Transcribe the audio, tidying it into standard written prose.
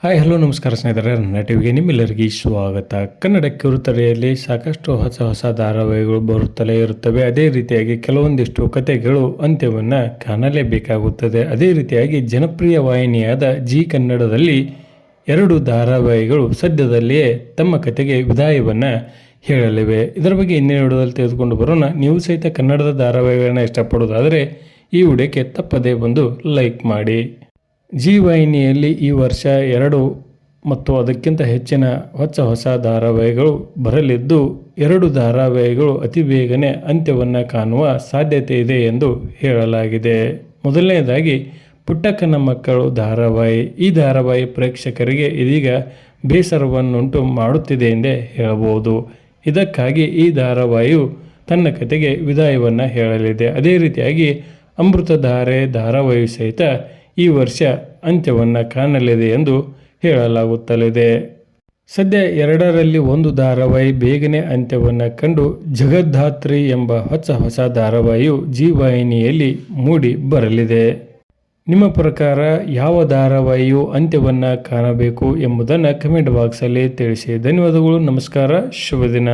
Hi hello ನಮಸ್ಕಾರ ಸ್ನೇಹಿತರೆ, ನನ್ನ ಟಿವಿಗೆ ನಿಮ್ಮೆಲ್ಲರಿಗೆ ಸ್ವಾಗತ. ಕನ್ನಡ ಕಿರುತೆರೆಯಲ್ಲಿ ಸಾಕಷ್ಟು ಹೊಸ ಹೊಸ ಧಾರಾವಾಹಿಗಳು ಬರುತ್ತಲೇ ಇರುತ್ತವೆ. ಅದೇ ರೀತಿಯಾಗಿ ಕೆಲವೊಂದಿಷ್ಟು ಕಥೆಗಳು ಅಂತ್ಯವನ್ನು ಕಾಣಲೇಬೇಕಾಗುತ್ತದೆ. ಅದೇ ರೀತಿಯಾಗಿ ಜನಪ್ರಿಯ ವಾಹಿನಿಯಾದ ಜಿ ಕನ್ನಡದಲ್ಲಿ 2 ಧಾರಾವಾಹಿಗಳು ಸದ್ಯದಲ್ಲಿಯೇ ತಮ್ಮ ಕಥೆಗೆ ವಿದಾಯವನ್ನು ಹೇಳಲಿವೆ. ಇದರ ಬಗ್ಗೆ ಇನ್ನೇನು ವಿಡಿಯೋದಲ್ಲಿ ತೆಗೆದುಕೊಂಡು ಬರೋಣ. ನೀವು ಸಹಿತ ಕನ್ನಡದ ಧಾರಾವಾಹಿಗಳನ್ನ ಇಷ್ಟಪಡೋದಾದರೆ ಈ ವಿಡಿಯೋಕ್ಕೆ ತಪ್ಪದೇ ಬಂದು ಲೈಕ್ ಮಾಡಿ. ಜಿ ವಾಹಿನಿಯಲ್ಲಿ ಈ ವರ್ಷ 2 ಮತ್ತು ಅದಕ್ಕಿಂತ ಹೆಚ್ಚಿನ ಹೊಸ ಧಾರಾವಾಹಿಗಳು ಬರಲಿದ್ದು, 2 ಧಾರಾವಾಹಿಗಳು ಅತಿ ಬೇಗನೆ ಅಂತ್ಯವನ್ನು ಕಾಣುವ ಸಾಧ್ಯತೆ ಇದೆ ಎಂದು ಹೇಳಲಾಗಿದೆ. ಮೊದಲನೇದಾಗಿ ಪುಟ್ಟಕ್ಕನ ಮಕ್ಕಳು ಧಾರಾವಾಹಿ. ಈ ಧಾರಾವಾಹಿ ಪ್ರೇಕ್ಷಕರಿಗೆ ಇದೀಗ ಬೇಸರವನ್ನುಂಟು ಮಾಡುತ್ತಿದೆ ಎಂದೇ ಹೇಳಬಹುದು. ಇದಕ್ಕಾಗಿ ಈ ಧಾರಾವಾಹಿಯು ತನ್ನ ಕತೆಗೆ ವಿದಾಯವನ್ನು ಹೇಳಲಿದೆ. ಅದೇ ರೀತಿಯಾಗಿ ಅಮೃತಧಾರೆ ಧಾರಾವಾಹಿ ಸಹಿತ ಈ ವರ್ಷ ಅಂತ್ಯವನ್ನು ಕಾಣಲಿದೆ ಎಂದು ಹೇಳಲಾಗುತ್ತಲಿದೆ. ಸದ್ಯ 2ರಲ್ಲಿ 1 ಧಾರಾವಾಹಿ ಬೇಗನೆ ಅಂತ್ಯವನ್ನು ಕಂಡು ಜಗದ್ಧಾತ್ರಿ ಎಂಬ ಹೊಸ ಧಾರಾವಾಹಿಯು ಜಿ ವಾಹಿನಿಯಲ್ಲಿ ಮೂಡಿ ಬರಲಿದೆ. ನಿಮ್ಮ ಪ್ರಕಾರ ಯಾವ ಧಾರಾವಾಹಿಯು ಅಂತ್ಯವನ್ನು ಕಾಣಬೇಕು ಎಂಬುದನ್ನು ಕಮೆಂಟ್ ಬಾಕ್ಸಲ್ಲಿ ತಿಳಿಸಿ. ಧನ್ಯವಾದಗಳು. ನಮಸ್ಕಾರ. ಶುಭ ದಿನ.